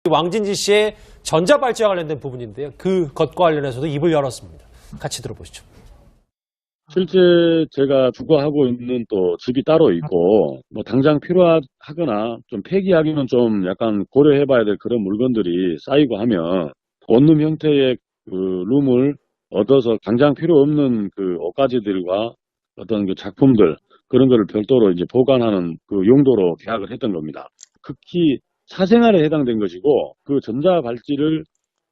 왕진지 씨의 전자발찌와 관련된 부분인데요. 그것과 관련해서도 입을 열었습니다. 같이 들어보시죠. 실제 제가 주거하고 있는 또 집이 따로 있고, 뭐 당장 필요하거나 좀 폐기하기는 좀 약간 고려해봐야 될 그런 물건들이 쌓이고 하면 원룸 형태의 그 룸을 얻어서 당장 필요 없는 그 옷가지들과 어떤 그 작품들 그런 거를 별도로 이제 보관하는 그 용도로 계약을 했던 겁니다. 극히 사생활에 해당된 것이고, 그 전자발찌를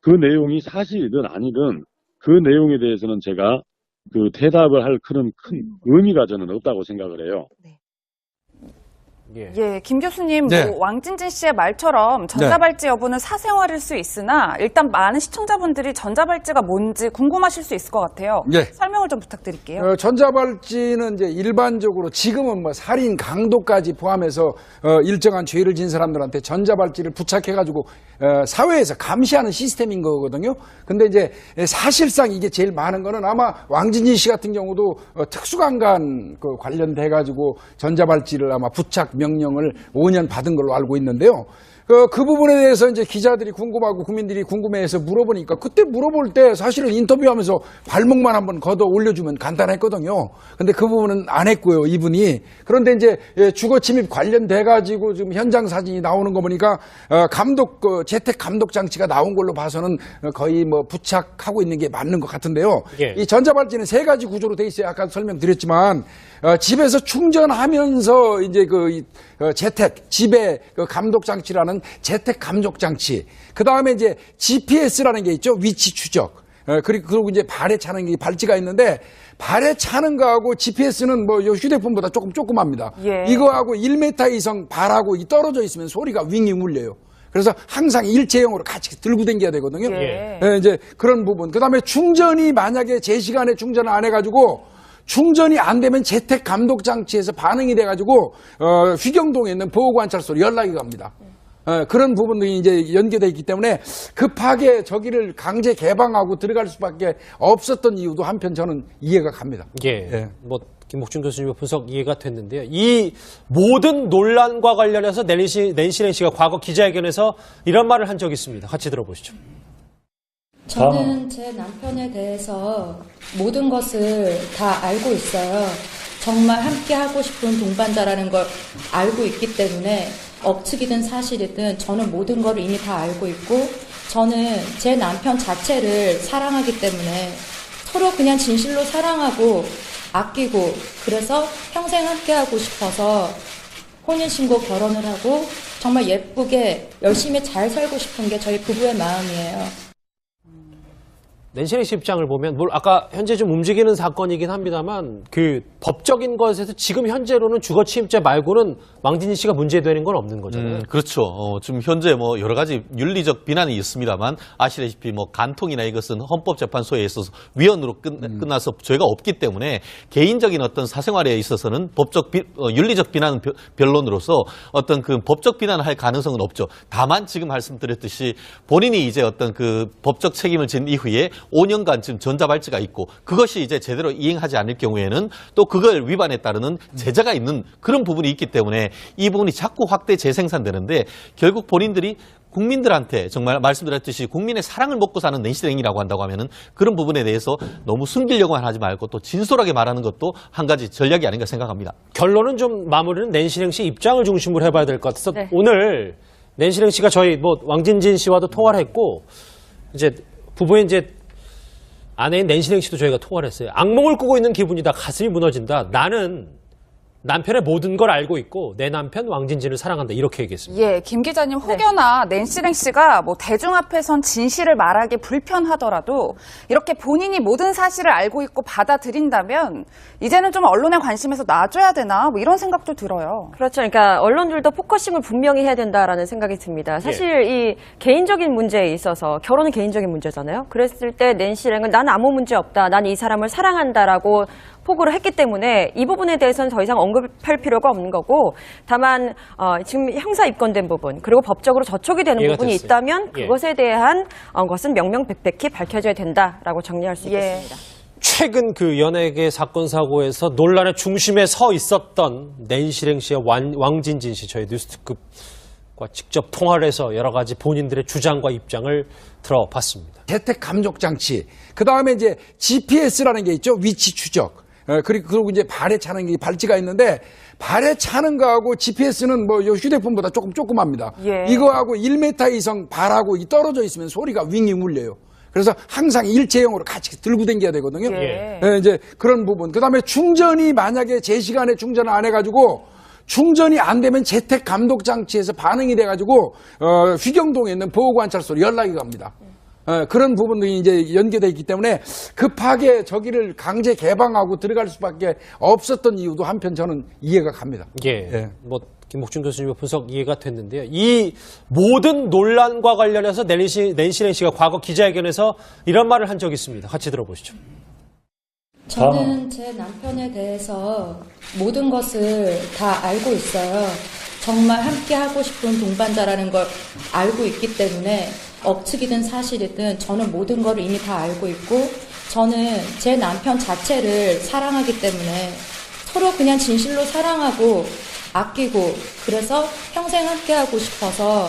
그 내용이 사실이든 아니든 그 내용에 대해서는 제가 그 대답을 할 그런 큰 의미가 저는 없다고 생각을 해요. 네. 예. 김 교수님, 네. 뭐 왕진진 씨의 말처럼 전자발찌 여부는 사생활일 수 있으나 일단 많은 시청자분들이 전자발찌가 뭔지 궁금하실 수 있을 것 같아요. 네. 설명을 좀 부탁드릴게요. 전자발찌는 이제 일반적으로 지금은 뭐 살인, 강도까지 포함해서 일정한 죄를 진 사람들한테 전자발찌를 부착해가지고 사회에서 감시하는 시스템인 거거든요. 근데 이제 사실상 이게 제일 많은 거는 아마 왕진진 씨 같은 경우도 특수강간 그 관련돼가지고 전자발찌를 아마 부착 명령을 5년 받은 걸로 알고 있는데요. 그 부분에 대해서 이제 기자들이 궁금하고 국민들이 궁금해해서 물어보니까 그때 물어볼 때 사실은 인터뷰하면서 발목만 한번 걷어 올려주면 간단했거든요. 근데 그 부분은 안 했고요, 이분이. 그런데 이제 주거 침입 관련돼가지고 지금 현장 사진이 나오는 거 보니까 재택 감독 장치가 나온 걸로 봐서는 거의 뭐 부착하고 있는 게 맞는 것 같은데요. 예. 이 전자발찌는 세 가지 구조로 돼 있어요. 아까 설명드렸지만 집에서 충전하면서 이제 재택 집에 그 감독 장치라는 재택 감독 장치. 그 다음에 이제 GPS라는 게 있죠. 위치 추적. 그리고 이제 발에 차는 게 발찌가 있는데 발에 차는 거하고 GPS는 뭐 휴대폰보다 조금합니다. 예. 이거하고 1m 이상 발하고 떨어져 있으면 소리가 윙윙 울려요. 그래서 항상 일체형으로 같이 들고 다녀야 되거든요. 예. 이제 그런 부분. 그 다음에 충전이 만약에 제 시간에 충전을 안 해가지고 충전이 안 되면 재택 감독 장치에서 반응이 돼가지고 휘경동에 있는 보호관찰소로 연락이 갑니다. 그런 부분들이 이제 연계되어 있기 때문에 급하게 저기를 강제 개방하고 들어갈 수밖에 없었던 이유도 한편 저는 이해가 갑니다. 예. 뭐 김목준 교수님의 분석 이해가 됐는데요. 이 모든 논란과 관련해서 낸시 씨가 과거 기자회견에서 이런 말을 한 적이 있습니다. 같이 들어보시죠. 저는 제 남편에 대해서 모든 것을 다 알고 있어요. 정말 함께 하고 싶은 동반자라는 걸 알고 있기 때문에 억측이든 사실이든 저는 모든 걸 이미 다 알고 있고, 저는 제 남편 자체를 사랑하기 때문에 서로 그냥 진실로 사랑하고 아끼고, 그래서 평생 함께 하고 싶어서 혼인신고 결혼을 하고 정말 예쁘게 열심히 잘 살고 싶은 게 저희 부부의 마음이에요. 낸시 씨 입장을 보면, 아까 현재 좀 움직이는 사건이긴 합니다만, 그 법적인 것에서 지금 현재로는 주거 침입죄 말고는 왕진지 씨가 문제되는 건 없는 거잖아요. 그렇죠. 지금 현재 뭐 여러 가지 윤리적 비난이 있습니다만 아시다시피 뭐 간통이나 이것은 헌법재판소에 있어서 위헌으로 끝나서 죄가 없기 때문에 개인적인 어떤 사생활에 있어서는 윤리적 비난 변론으로서 어떤 그 법적 비난을 할 가능성은 없죠. 다만 지금 말씀드렸듯이 본인이 이제 어떤 그 법적 책임을 진 이후에 5년간 지금 전자발찌가 있고 그것이 이제 제대로 이행하지 않을 경우에는 또 그걸 위반에 따르는 제재가 있는 그런 부분이 있기 때문에 이 부분이 자꾸 확대 재생산되는데, 결국 본인들이 국민들한테 정말 말씀드렸듯이 국민의 사랑을 먹고 사는 낸시랭이라고 한다고 하면은 그런 부분에 대해서 너무 숨기려고만 하지 말고 또 진솔하게 말하는 것도 한 가지 전략이 아닌가 생각합니다. 결론은 좀 마무리는 낸시 씨 입장을 중심으로 해봐야 될 것 같아서 네. 오늘 낸시 씨가 저희 뭐 왕진진 씨와도 통화를 했고, 이제 부부의 이제 아내인 낸시 씨도 저희가 통화를 했어요. 악몽을 꾸고 있는 기분이다. 가슴이 무너진다. 나는 남편의 모든 걸 알고 있고 내 남편 왕진진을 사랑한다. 이렇게 얘기했습니다. 예, 김 기자님, 혹여나 낸시랭 씨가 뭐 대중 앞에선 진실을 말하기 불편하더라도 이렇게 본인이 모든 사실을 알고 있고 받아들인다면 이제는 좀 언론의 관심에서 놔줘야 되나, 뭐 이런 생각도 들어요. 그렇죠. 그러니까 언론들도 포커싱을 분명히 해야 된다라는 생각이 듭니다. 사실 이 개인적인 문제에 있어서, 결혼은 개인적인 문제잖아요. 그랬을 때 낸시랭은 난 아무 문제 없다, 난 이 사람을 사랑한다라고 포고를 했기 때문에 이 부분에 대해서는 더 이상 언급할 필요가 없는 거고, 다만 지금 형사 입건된 부분, 그리고 법적으로 저촉이 되는 부분이 됐어요. 있다면 그것에 대한 것은 명명백백히 밝혀져야 된다라고 정리할 수 있겠습니다. 최근 그 연예계 사건 사고에서 논란의 중심에 서 있었던 낸시 씨와 왕진진 씨, 저희 뉴스특급 직접 통화를 해서 여러 가지 본인들의 주장과 입장을 들어봤습니다. 재택 감독 장치, 그 다음에 이제 GPS라는 게 있죠. 위치 추적. 그리고 이제 발에 차는 게 발찌가 있는데, 발에 차는 거하고 GPS는 뭐 요 휴대폰보다 조금 조그맣니다. 예. 이거하고 1m 이상 발하고 떨어져 있으면 소리가 윙윙 울려요. 그래서 항상 일체형으로 같이 들고 다녀야 되거든요. 예. 이제 그런 부분. 그 다음에 충전이 만약에 제 시간에 충전을 안 해가지고 충전이 안 되면 재택 감독 장치에서 반응이 돼가지고 휘경동에 있는 보호관찰소로 연락이 갑니다. 그런 부분들이 이제 연계되어 있기 때문에 급하게 저기를 강제 개방하고 들어갈 수밖에 없었던 이유도 한편 저는 이해가 갑니다. 예. 뭐 김목준 교수님의 분석 이해가 됐는데요. 이 모든 논란과 관련해서 낸시 씨가 과거 기자회견에서 이런 말을 한 적이 있습니다. 같이 들어보시죠. 저는 제 남편에 대해서 모든 것을 다 알고 있어요. 정말 함께 하고 싶은 동반자라는 걸 알고 있기 때문에 억측이든 사실이든 저는 모든 걸 이미 다 알고 있고, 저는 제 남편 자체를 사랑하기 때문에 서로 그냥 진실로 사랑하고 아끼고, 그래서 평생 함께 하고 싶어서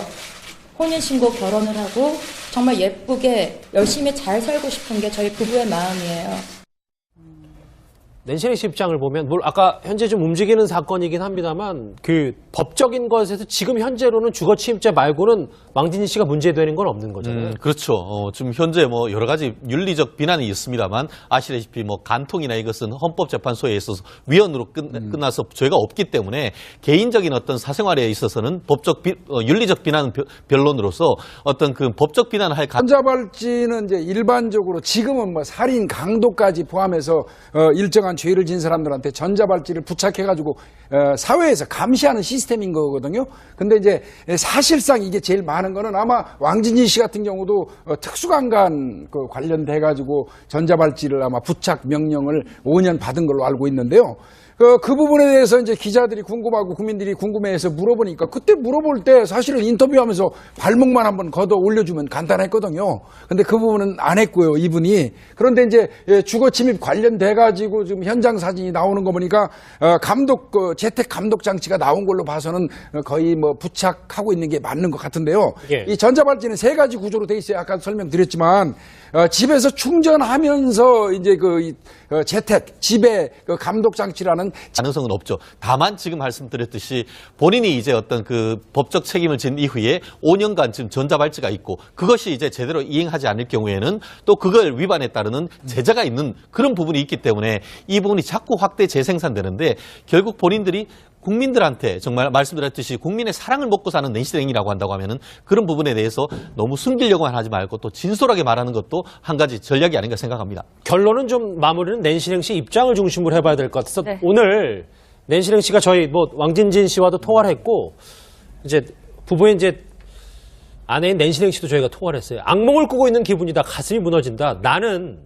혼인신고 결혼을 하고 정말 예쁘게 열심히 잘 살고 싶은 게 저희 부부의 마음이에요. 낸시 씨 입장을 보면, 아까 현재 좀 움직이는 사건이긴 합니다만, 그 법적인 것에서 지금 현재로는 주거 침입죄 말고는 왕진진 씨가 문제되는 건 없는 거잖아요. 그렇죠. 지금 현재 뭐 여러 가지 윤리적 비난이 있습니다만, 아시다시피 뭐 간통이나 이것은 헌법재판소에 있어서 위헌으로 끝나서 죄가 없기 때문에 개인적인 어떤 사생활에 있어서는 윤리적 비난 변론으로서 어떤 그 법적 비난을 할 전자발찌는 이제 일반적으로 지금은 뭐 살인, 강도까지 포함해서 일정한 죄를 진 사람들한테 전자발찌를 부착해가지고 사회에서 감시하는 시스템인 거거든요. 근데 이제 사실상 이게 제일 많은 거는 아마 왕진진 씨 같은 경우도 특수강간 관련돼가지고 전자발찌를 아마 부착 명령을 5년 받은 걸로 알고 있는데요. 그 부분에 대해서 이제 기자들이 궁금하고 국민들이 궁금해해서 물어보니까, 그때 물어볼 때 사실은 인터뷰하면서 발목만 한번 걷어 올려주면 간단했거든요. 근데 그 부분은 안 했고요, 이분이. 그런데 이제 주거 침입 관련돼가지고 지금 현장 사진이 나오는 거 보니까 재택 감독 장치가 나온 걸로 봐서는 거의 뭐 부착하고 있는 게 맞는 것 같은데요. 예. 이 전자발찌는 세 가지 구조로 돼 있어요. 아까 설명드렸지만 집에서 충전하면서 이제 재택 집에 감독 장치라는 가능성은 없죠. 다만 지금 말씀드렸듯이 본인이 이제 어떤 그 법적 책임을 진 이후에 5년간 지금 전자발찌가 있고, 그것이 이제 제대로 이행하지 않을 경우에는 또 그걸 위반에 따르는 제재가 있는 그런 부분이 있기 때문에 이 부분이 자꾸 확대 재생산되는데, 결국 본인들이 국민들한테 정말 말씀드렸듯이 국민의 사랑을 먹고 사는 낸시랭이라고 한다고 하면은 그런 부분에 대해서 너무 숨기려고만 하지 말고 또 진솔하게 말하는 것도 한 가지 전략이 아닌가 생각합니다. 결론은 좀 마무리는 낸시 씨 입장을 중심으로 해봐야 될 것 같아서, 네. 오늘 낸시 씨가 저희 왕진진 씨와도 통화를 했고, 이제 부부의 이제 아내인 낸시 씨도 저희가 통화를 했어요. 악몽을 꾸고 있는 기분이다. 가슴이 무너진다. 나는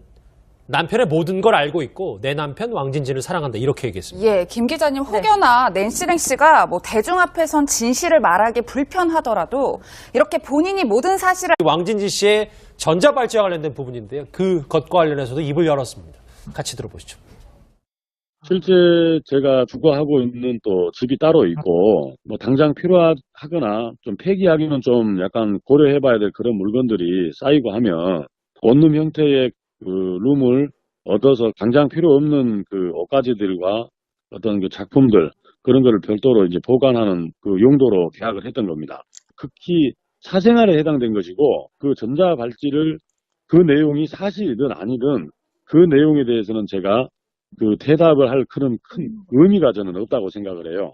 남편의 모든 걸 알고 있고 내 남편 왕진진을 사랑한다. 이렇게 얘기했습니다. 예, 김 기자님 혹여나 낸시 씨가 뭐 대중 앞에선 진실을 말하기 불편하더라도 이렇게 본인이 모든 사실을 왕진진 씨의 전자발찌와 관련된 부분인데요. 그것과 관련해서도 입을 열었습니다. 같이 들어보시죠. 실제 제가 주거하고 있는 또 집이 따로 있고, 뭐 당장 필요하거나 좀 폐기하기는 좀 약간 고려해봐야 될 그런 물건들이 쌓이고 하면 원룸 형태의 그 룸을 얻어서 당장 필요 없는 그 옷가지들과 어떤 그 작품들, 그런 거를 별도로 이제 보관하는 그 용도로 계약을 했던 겁니다. 극히 사생활에 해당된 것이고, 그 전자발찌를 그 내용이 사실이든 아니든 그 내용에 대해서는 제가 그 대답을 할 그런 큰 의미가 저는 없다고 생각을 해요.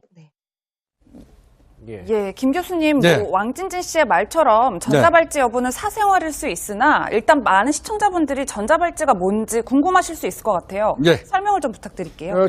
예, 김 교수님, 네. 뭐 왕진진 씨의 말처럼 전자발찌 여부는 사생활일 수 있으나 일단 많은 시청자분들이 전자발찌가 뭔지 궁금하실 수 있을 것 같아요. 예. 설명을 좀 부탁드릴게요.